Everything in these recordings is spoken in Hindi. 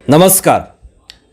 नमस्कार।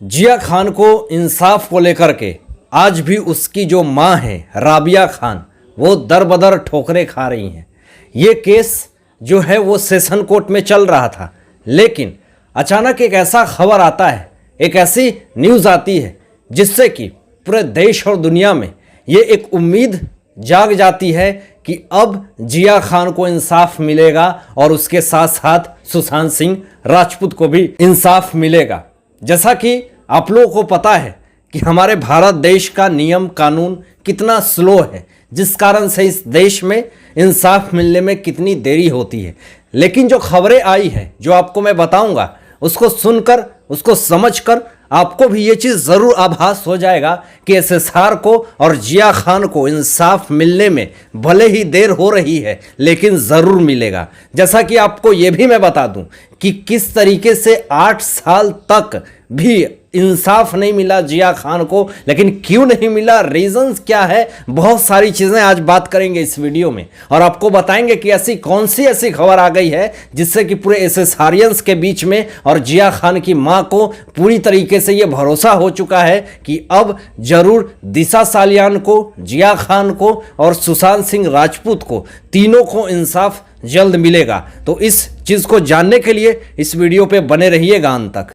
जिया खान को इंसाफ को लेकर के आज भी उसकी जो मां है राबिया खान वो दर-बदर ठोकरें खा रही हैं। ये केस जो है वो सेशन कोर्ट में चल रहा था, लेकिन अचानक एक ऐसा खबर आता है, एक ऐसी न्यूज़ आती है जिससे कि पूरे देश और दुनिया में ये एक उम्मीद जाग जाती है कि अब जिया खान को इंसाफ मिलेगा और उसके साथ साथ सुशांत सिंह राजपूत को भी इंसाफ मिलेगा। जैसा कि आप लोगों को पता है कि हमारे भारत देश का नियम कानून कितना स्लो है, जिस कारण से इस देश में इंसाफ मिलने में कितनी देरी होती है। लेकिन जो खबरें आई है, जो आपको मैं बताऊंगा, उसको सुनकर, उसको समझकर आपको भी ये चीज़ ज़रूर आभास हो जाएगा कि एसएसआर को और जिया खान को इंसाफ मिलने में भले ही देर हो रही है, लेकिन ज़रूर मिलेगा। जैसा कि आपको ये भी मैं बता दूं कि किस तरीके से 8 साल तक भी इंसाफ नहीं मिला जिया खान को, लेकिन क्यों नहीं मिला, रीजंस क्या है, बहुत सारी चीज़ें आज बात करेंगे इस वीडियो में और आपको बताएंगे कि ऐसी कौन सी ऐसी खबर आ गई है जिससे कि पूरे एसएसआरियंस के बीच में और जिया खान की मां को पूरी तरीके से ये भरोसा हो चुका है कि अब जरूर दिशा सालियान को, जिया खान को और सुशांत सिंह राजपूत को, तीनों को इंसाफ जल्द मिलेगा। तो इस चीज़ को जानने के लिए इस वीडियो पे बने रहिएगा अंत तक।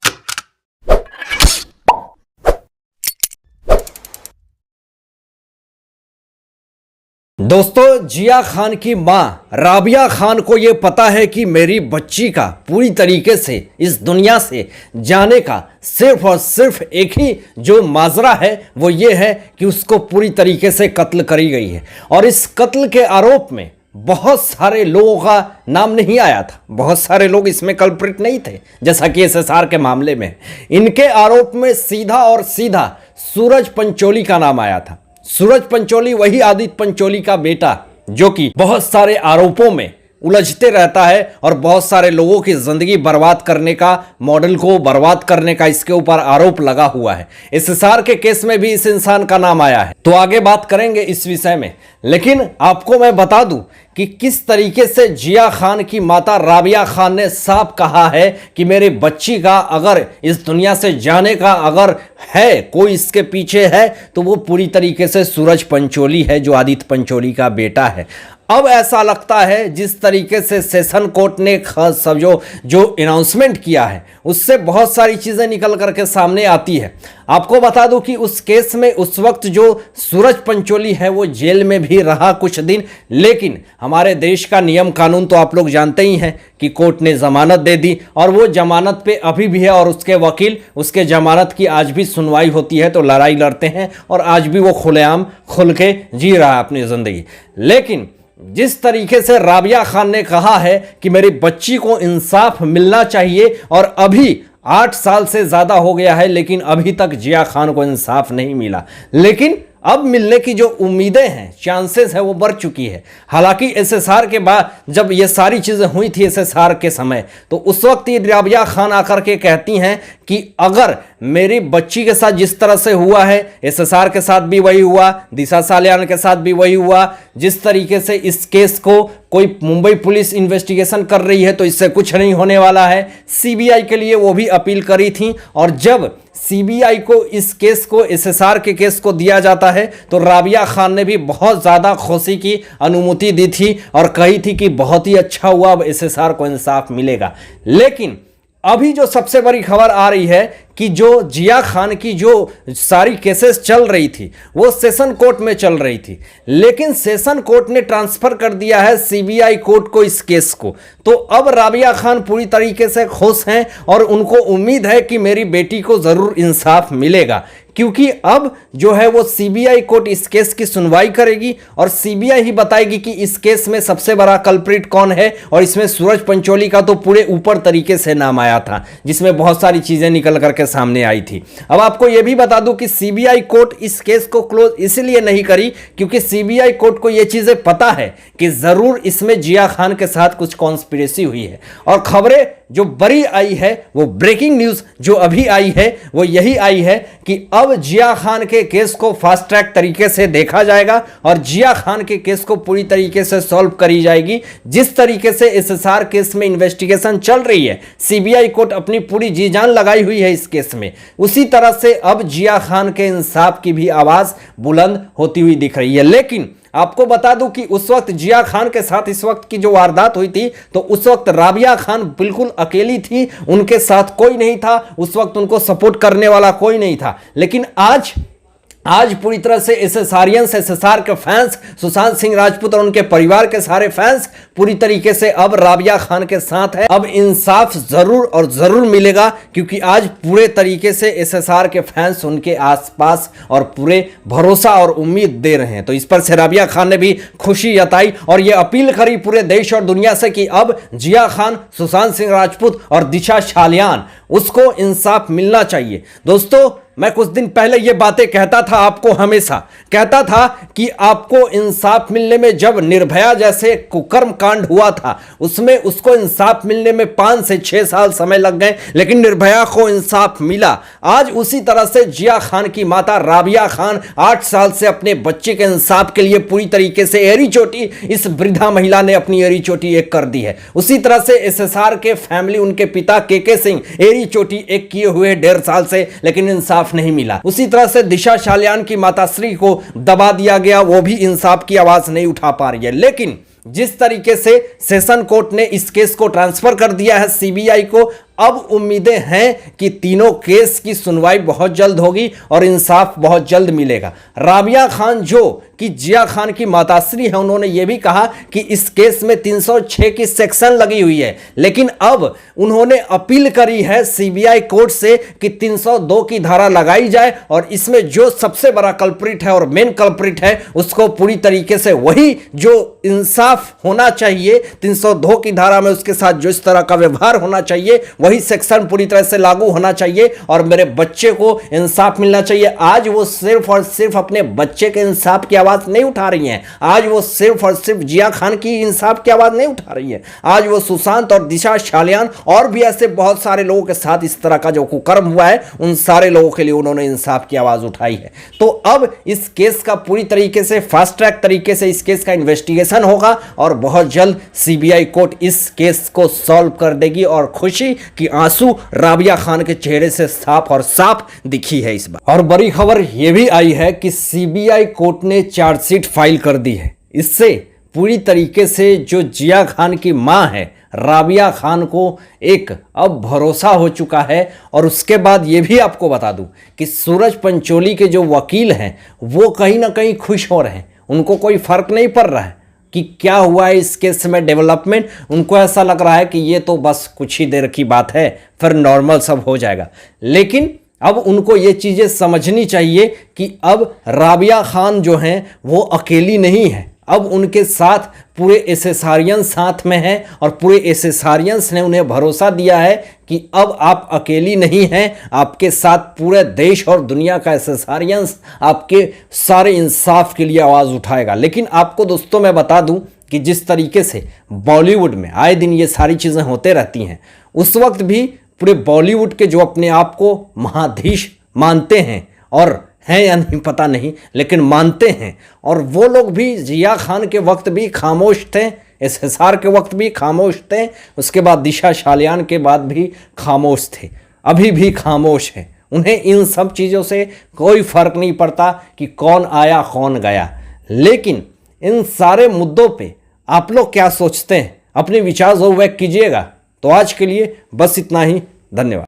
दोस्तों, जिया खान की मां राबिया खान को यह पता है कि मेरी बच्ची का पूरी तरीके से इस दुनिया से जाने का सिर्फ और सिर्फ एक ही जो माजरा है वो ये है कि उसको पूरी तरीके से कत्ल करी गई है। और इस कत्ल के आरोप में बहुत सारे लोगों का नाम नहीं आया था, बहुत सारे लोग इसमें कल्प्रिट नहीं थे, जैसा कि एसएसआर के मामले में। इनके आरोप में सीधा और सीधा सूरज पंचोली का नाम आया था। सूरज पंचोली वही आदित्य पंचोली का बेटा जो कि बहुत सारे आरोपों में उलझते रहता है और बहुत सारे लोगों की जिंदगी बर्बाद करने का, मॉडल को बर्बाद करने का इसके ऊपर आरोप लगा हुआ है। एसएसआर के केस में भी इस इंसान का नाम आया है, तो आगे बात करेंगे इस विषय में। लेकिन आपको मैं बता दूं कि किस तरीके से जिया खान की माता राबिया खान ने साफ कहा है कि मेरी बच्ची का अगर इस दुनिया से जाने का अगर है, कोई इसके पीछे है, तो वो पूरी तरीके से सूरज पंचोली है जो आदित्य पंचोली का बेटा है। अब ऐसा लगता है जिस तरीके से सेशन कोर्ट ने सब जो अनाउंसमेंट किया है उससे बहुत सारी चीज़ें निकल करके सामने आती है। आपको बता दूं कि उस केस में उस वक्त जो सूरज पंचोली है वो जेल में भी रहा कुछ दिन, लेकिन हमारे देश का नियम कानून तो आप लोग जानते ही हैं कि कोर्ट ने जमानत दे दी और वो जमानत पे अभी भी है और उसके वकील उसके जमानत की आज भी सुनवाई होती है, तो लड़ाई लड़ते हैं और आज भी वो खुलेआम खुल के जी रहा है अपनी ज़िंदगी। लेकिन जिस तरीके से राबिया खान ने कहा है कि मेरी बच्ची को इंसाफ मिलना चाहिए और अभी 8 साल से ज़्यादा हो गया है लेकिन अभी तक जिया खान को इंसाफ नहीं मिला, लेकिन अब मिलने की जो उम्मीदें हैं, चांसेस है, वो बढ़ चुकी है। हालांकि एसएसआर के बाद जब ये सारी चीज़ें हुई थी एसएसआर के समय, तो उस वक्त ये राबिया खान आकर के कहती हैं कि अगर मेरी बच्ची के साथ जिस तरह से हुआ है, एसएसआर के साथ भी वही हुआ, दिशा सालियान के साथ भी वही हुआ, जिस तरीके से इस केस को कोई मुंबई पुलिस इन्वेस्टिगेशन कर रही है तो इससे कुछ नहीं होने वाला है। सीबीआई के लिए वो भी अपील करी थी और जब सीबीआई को इस केस को, एसएसआर के केस को दिया जाता है तो राबिया खान ने भी बहुत ज़्यादा खुशी की अनुमति दी थी और कही थी कि बहुत ही अच्छा हुआ, अब एसएसआर को इंसाफ मिलेगा। लेकिन अभी जो सबसे बड़ी खबर आ रही है कि जो जिया खान की जो सारी केसेस चल रही थी वो सेशन कोर्ट में चल रही थी, लेकिन सेशन कोर्ट ने ट्रांसफ़र कर दिया है सीबीआई कोर्ट को इस केस को। तो अब राबिया खान पूरी तरीके से खुश हैं और उनको उम्मीद है कि मेरी बेटी को ज़रूर इंसाफ मिलेगा, क्योंकि अब जो है वो सीबीआई कोर्ट इस केस की सुनवाई करेगी और सीबीआई ही बताएगी कि इस केस में सबसे बड़ा कल्प्रिट कौन है। और इसमें सूरज पंचोली का तो पूरे ऊपर तरीके से नाम आया था, जिसमें बहुत सारी चीज़ें निकल करके सामने आई थी। अब आपको यह भी बता दूं कि सीबीआई कोर्ट इस केस को क्लोज इसलिए नहीं करी क्योंकि सीबीआई कोर्ट को यह चीज़ें पता है कि ज़रूर इसमें जिया खान के साथ कुछ कॉन्स्पिरेसी हुई है। और खबरें जो बड़ी आई है, वो ब्रेकिंग न्यूज़ जो अभी आई है वो यही आई है कि अब जिया खान के केस को फास्ट ट्रैक तरीके से देखा जाएगा और जिया खान के केस को पूरी तरीके से सॉल्व करी जाएगी। जिस तरीके से एसएसआर केस में इन्वेस्टिगेशन चल रही है, सीबीआई कोर्ट अपनी पूरी जी जान लगाई हुई है इस केस में, उसी तरह से अब जिया खान के इंसाफ की भी आवाज़ बुलंद होती हुई दिख रही है। लेकिन आपको बता दूं कि उस वक्त जिया खान के साथ इस वक्त की जो वारदात हुई थी, तो उस वक्त राबिया खान बिल्कुल अकेली थी, उनके साथ कोई नहीं था, उस वक्त उनको सपोर्ट करने वाला कोई नहीं था। लेकिन आज पूरी तरह से एसएसआरियंस, एसएसआर के फैंस, सुशांत सिंह राजपूत और उनके परिवार के सारे फैंस पूरी तरीके से अब राबिया खान के साथ है। अब इंसाफ जरूर और जरूर मिलेगा, क्योंकि आज पूरे तरीके से एसएसआर के फैंस उनके आसपास और पूरे भरोसा और उम्मीद दे रहे हैं। तो इस पर से राबिया खान ने भी खुशी जताई और यह अपील करी पूरे देश और दुनिया से कि अब जिया खान, सुशांत सिंह राजपूत और दिशा छालियान, उसको इंसाफ मिलना चाहिए। दोस्तों, मैं कुछ दिन पहले ये बातें कहता था, आपको हमेशा कहता था कि आपको इंसाफ मिलने में, जब निर्भया जैसे कुकर्म कांड हुआ था उसमें उसको इंसाफ मिलने में 5 से 6 साल समय लग गए, लेकिन निर्भया को इंसाफ मिला। आज उसी तरह से जिया खान की माता राबिया खान 8 साल से अपने बच्चे के इंसाफ के लिए पूरी तरीके से एड़ी चोटी, इस वृद्धा महिला ने अपनी एड़ी चोटी एक कर दी है। उसी तरह से एसएसआर के फैमिली, उनके पिता केके सिंह एड़ी चोटी एक किए हुए 1.5 साल से, लेकिन इंसाफ नहीं मिला। उसी तरह से दिशा छालियान की माताश्री को दबा दिया गया, वो भी इंसाफ की आवाज नहीं उठा पा रही है। लेकिन जिस तरीके से सेशन कोर्ट ने इस केस को ट्रांसफर कर दिया है सीबीआई को, अब उम्मीदें हैं कि तीनों केस की सुनवाई बहुत जल्द होगी और इंसाफ बहुत जल्द मिलेगा। राबिया खान जो कि जिया खान की माताश्री है, उन्होंने ये भी कहा कि इस केस में 306 की सेक्शन लगी हुई है, लेकिन अब उन्होंने अपील करी है सीबीआई कोर्ट से कि 302 की धारा लगाई जाए और इसमें जो सबसे बड़ा कल्प्रिट है और मेन कल्प्रिट है, उसको पूरी तरीके से वही जो इंसाफ होना चाहिए 302 की धारा में, उसके साथ जो इस तरह का व्यवहार होना चाहिए, वही सेक्शन पूरी तरह से लागू होना चाहिए और मेरे बच्चे को इंसाफ मिलना चाहिए। आज वो सिर्फ और सिर्फ अपने बच्चे के इंसाफ की आवाज नहीं उठा रही हैं, आज वो सिर्फ और सिर्फ जिया खान की इंसाफ की आवाज नहीं उठा रही है, आज वो सुशांत और दिशा छालियान और भी ऐसे बहुत सारे लोगों के साथ इस तरह का जो कुकर्म हुआ है, उन सारे लोगों के लिए उन्होंने इंसाफ की आवाज उठाई है। तो अब इस केस का पूरी तरीके से फास्ट ट्रैक तरीके से इस केस का इन्वेस्टिगेशन होगा और बहुत जल्द सीबीआई कोर्ट इस केस को सॉल्व कर देगी और खुशी की आंसू राबिया खान के चेहरे से साफ और साफ दिखी है इस बार। और बड़ी खबर यह भी आई है कि सीबीआई कोर्ट ने चार्जशीट फाइल कर दी है। इससे पूरी तरीके से जो जिया खान की मां है राबिया खान को एक अब भरोसा हो चुका है। और उसके बाद ये भी आपको बता दूं कि सूरज पंचोली के जो वकील हैं वो कहीं ना कहीं खुश हो रहे हैं, उनको कोई फर्क नहीं पड़ रहा है कि क्या हुआ है इस केस में डेवलपमेंट। उनको ऐसा लग रहा है कि ये तो बस कुछ ही देर की बात है, फिर नॉर्मल सब हो जाएगा। लेकिन अब उनको ये चीज़ें समझनी चाहिए कि अब राबिया खान जो हैं वो अकेली नहीं है, अब उनके साथ पूरे एसएसआरियंस साथ में हैं और पूरे एसएसआरियंस ने उन्हें भरोसा दिया है कि अब आप अकेली नहीं हैं, आपके साथ पूरे देश और दुनिया का एसएसआरियंस आपके सारे इंसाफ के लिए आवाज़ उठाएगा। लेकिन आपको दोस्तों मैं बता दूं कि जिस तरीके से बॉलीवुड में आए दिन ये सारी चीज़ें होते रहती हैं, उस वक्त भी पूरे बॉलीवुड के जो अपने आप को महाधीश मानते हैं और हैं या नहीं पता नहीं, लेकिन मानते हैं, और वो लोग भी जिया खान के वक्त भी खामोश थे, एसएसआर के वक्त भी खामोश थे, उसके बाद दिशा छालियान के बाद भी खामोश थे, अभी भी खामोश हैं। उन्हें इन सब चीज़ों से कोई फर्क नहीं पड़ता कि कौन आया कौन गया। लेकिन इन सारे मुद्दों पे आप लोग क्या सोचते हैं, अपने विचार ज़रूर व्यक्त कीजिएगा। तो आज के लिए बस इतना ही, धन्यवाद।